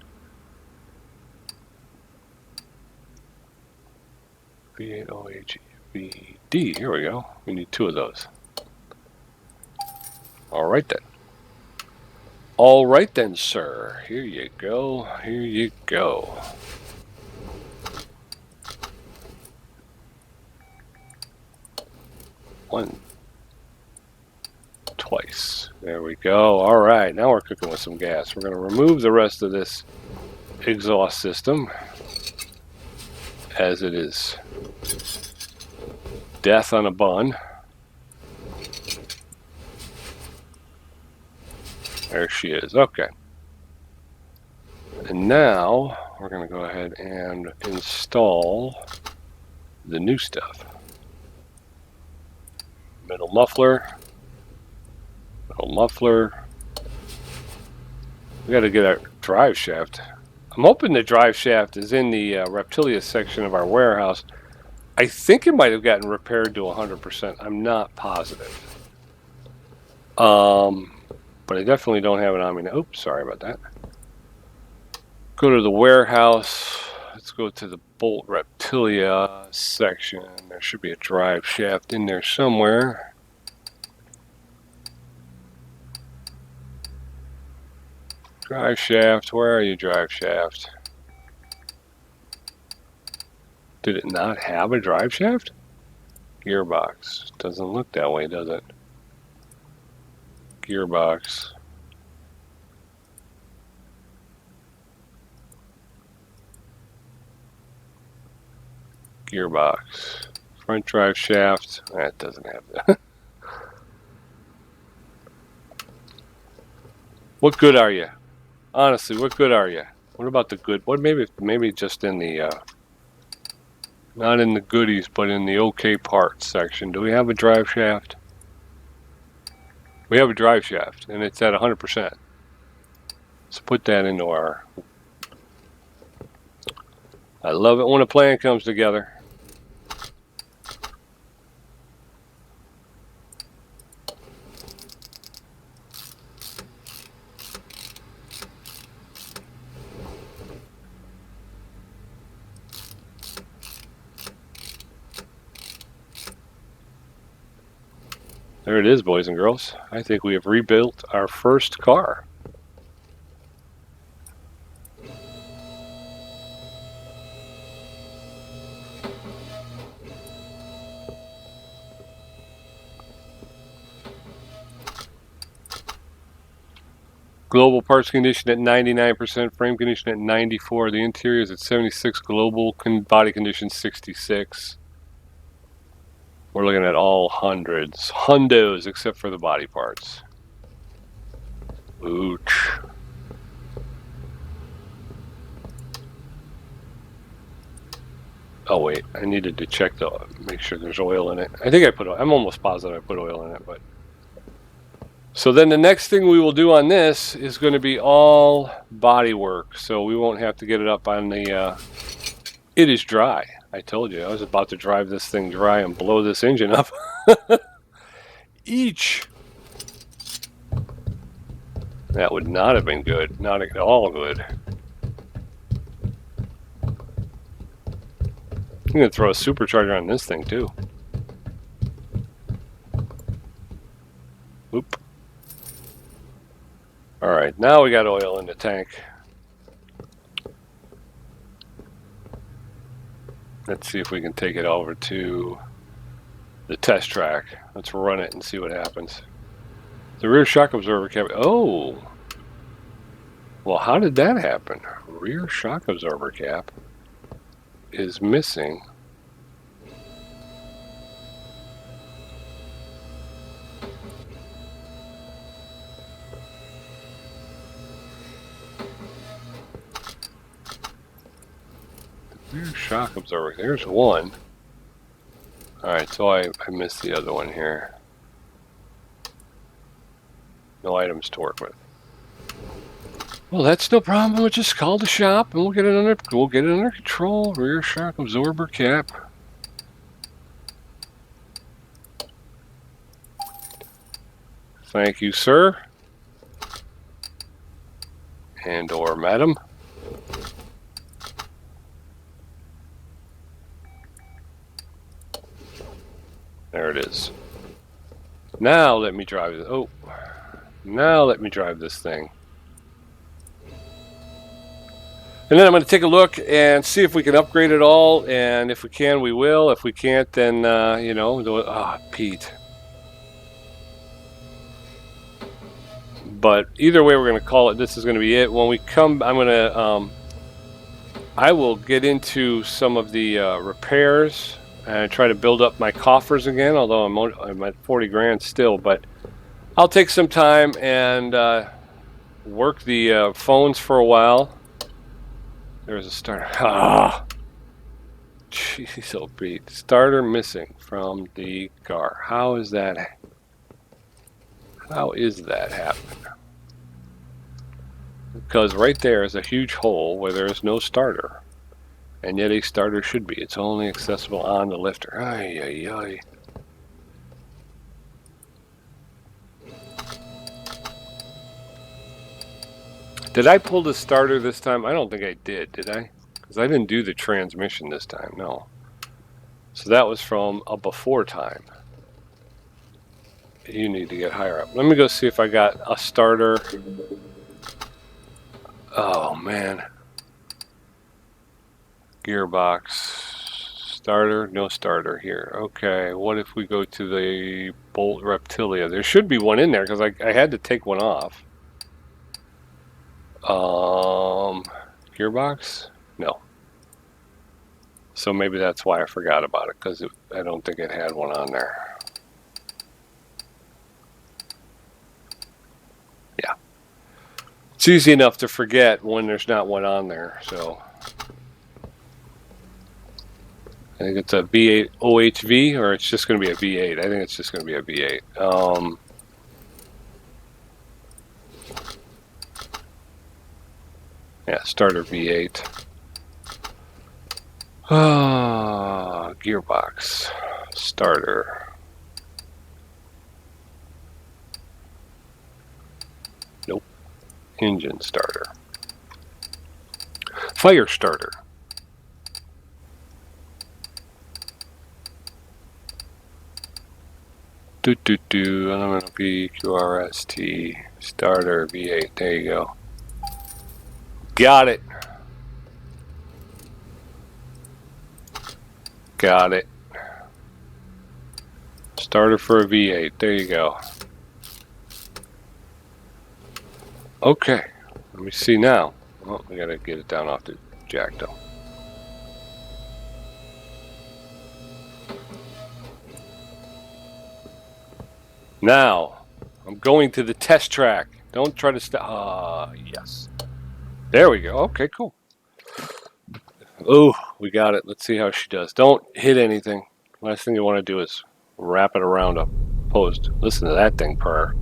VHOHVD, here we go. We need 2 of those. All right then. All right then, sir. Here you go. Here you go. One. Twice. There we go. All right. Now we're cooking with some gas. We're going to remove the rest of this exhaust system, as it is death on a bun. There she is. Okay. And now we're going to go ahead and install the new stuff. Middle muffler. Middle muffler. We got to get our drive shaft. I'm hoping the drive shaft is in the Reptilia section of our warehouse. I think it might have gotten repaired to 100%. I'm not positive. But I definitely don't have it on me now. Oops, sorry about that. Go to the warehouse. Let's go to the Bolt Reptilia section. There should be a drive shaft in there somewhere. Drive shaft, where are you, drive shaft? Did it not have a drive shaft? Gearbox. Doesn't look that way, does it? Gearbox. Gearbox. Front drive shaft. That doesn't have that. What good are you? Honestly, what good are you? What about the good? What maybe just in the not in the goodies, but in the okay parts section. Do we have a drive shaft? We have a drive shaft, and it's at 100%. So put that into our... I love it when a plan comes together. There it is, boys and girls. I think we have rebuilt our first car. Global parts condition at 99%, frame condition at 94%, the interior is at 76%, global body condition 66%. We're looking at all hundreds. Hundos, except for the body parts. Ooch. Oh wait, I needed to check make sure there's oil in it. I think I put oil. I'm almost positive I put oil in it, but... So then the next thing we will do on this is going to be all body work. So we won't have to get it up on the... It is dry. I told you. I was about to drive this thing dry and blow this engine up. Each. That would not have been good. Not at all good. I'm going to throw a supercharger on this thing too. Oop. Alright, now we got oil in the tank. Let's see if we can take it over to the test track. Let's run it and see what happens. The rear shock absorber cap. Oh! Well, how did that happen? Rear shock absorber cap is missing. Rear shock absorber. There's one. Alright, so I missed the other one here. No items to work with. Well, that's no problem. We'll just call the shop and we'll get it under control. Rear shock absorber cap. Thank you, sir. And or madam. There it is. Now let me drive it. Oh, now let me drive this thing. And then I'm going to take a look and see if we can upgrade it all. And if we can, we will. If we can't, then, you know, Pete. But either way, we're going to call it. This is going to be it. When we come, I'm going to, I will get into some of the repairs and try to build up my coffers again, although I'm at 40 grand still. But I'll take some time and work the phones for a while. There's a starter. Ah! Jeez, oh Pete. Starter missing from the car. How is that happening? Because right there is a huge hole where there is no starter. And yet a starter should be. It's only accessible on the lifter. Ay, ay, ay. Did I pull the starter this time? I don't think I did I? Because I didn't do the transmission this time, no. So that was from a before time. You need to get higher up. Let me go see if I got a starter. Oh, man. Gearbox. Starter, no starter here. Okay, what if we go to the Bolt Reptilia? There should be one in there because I had to take one off. Gearbox? No. So maybe that's why I forgot about it, because I don't think it had one on there. Yeah. It's easy enough to forget when there's not one on there, so. I think it's a V8 OHV, or it's just going to be a V8. I think it's just going to be a V8. Yeah, starter V8. Gearbox. Starter. Nope. Engine starter. Fire starter. Element B, QRST, starter, V8. There you go. Got it. Got it. Starter for a V8. There you go. Okay. Let me see now. Well, we gotta get it down off the jack though. Now, I'm going to the test track. Don't try to stop. Yes. There we go. Okay, cool. Oh, we got it. Let's see how she does. Don't hit anything. Last thing you want to do is wrap it around a post. Listen to that thing purr.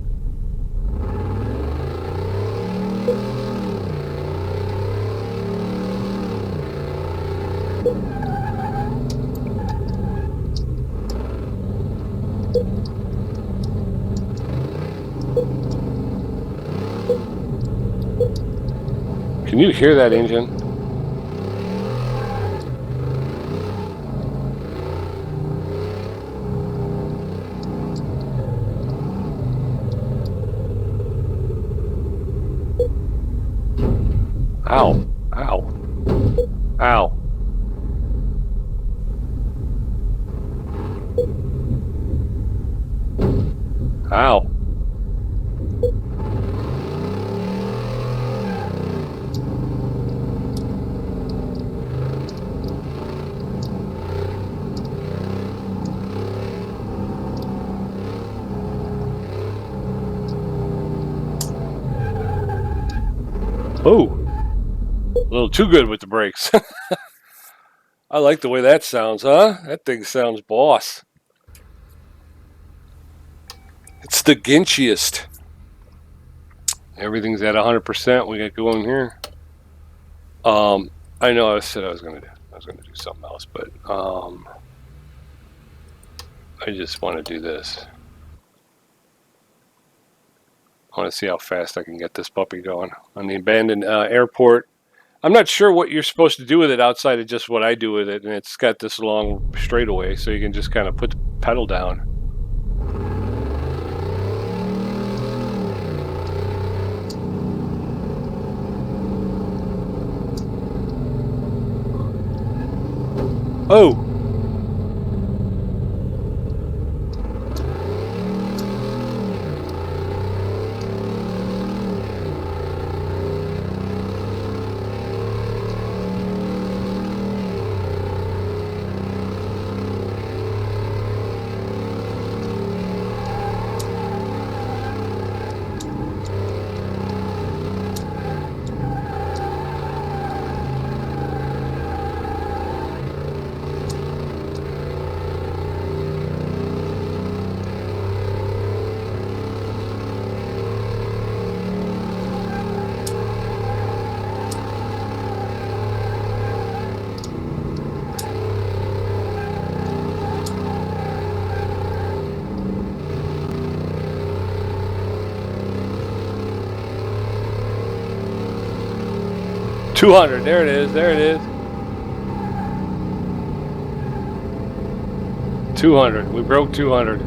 Can you hear that engine? Ow. Ow. Ow. Ow. Oh. A little too good with the brakes. I like the way that sounds, huh? That thing sounds boss. It's the ginchiest. Everything's at 100%. We got going here. I know I said I was gonna do something else, but I just want to do this. I want to see how fast I can get this puppy going on the abandoned airport. I'm not sure what you're supposed to do with it outside of just what I do with it, and it's got this long straightaway, so you can just kind of put the pedal down. Oh! $200. There it is. There it is. 200. We broke 200.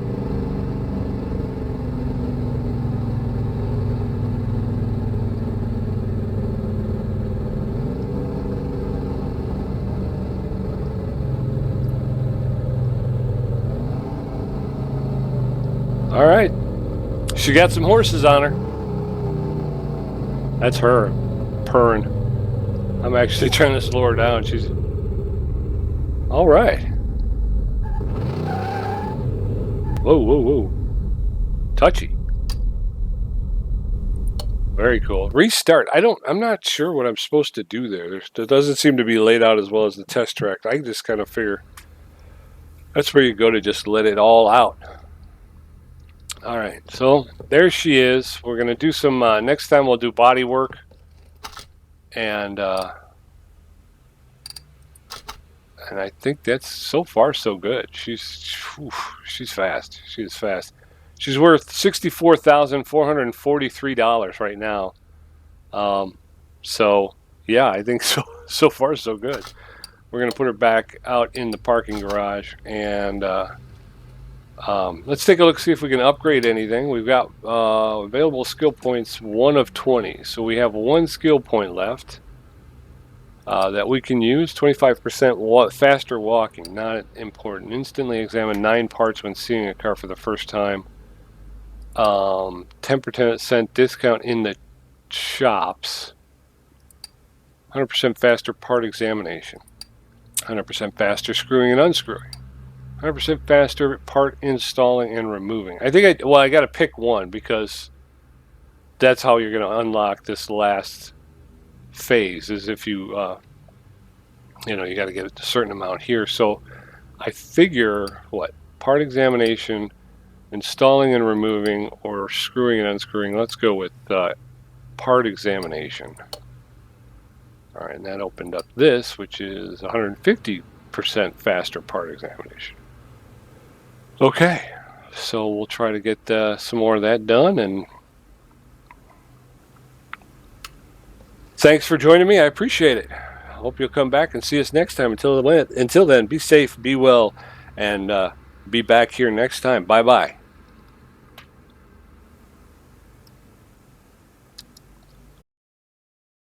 All right. She got some horses on her. That's her purring. I'm actually trying to slow her down. She's all right. Whoa, whoa, whoa. Touchy. Very cool. Restart. I'm not sure what I'm supposed to do there. There doesn't seem to be laid out as well as the test track. I just kind of figure that's where you go to just let it all out. All right, so there she is. We're going to do some, next time we'll do body work. And I think that's so far so good. She's fast. She is fast. She's worth $64,443 right now. So yeah, I think so far so good. We're gonna put her back out in the parking garage, and let's take a look, see if we can upgrade anything. We've got available skill points 1 of 20, so we have 1 skill point left that we can use. 25% faster walking, not important. Instantly examine 9 parts when seeing a car for the first time. 10% discount in the shops. 100% faster part examination. 100% faster screwing and unscrewing. 100% faster part installing and removing. I think I got to pick one because that's how you're going to unlock this last phase, is if you you got to get a certain amount here. So I figure part examination, installing and removing, or screwing and unscrewing. Let's go with part examination. All right, and that opened up this, which is 150% faster part examination. Okay, so we'll try to get some more of that done. And thanks for joining me. I appreciate it. I hope you'll come back and see us next time. Until then, be safe, be well, and be back here next time. Bye-bye.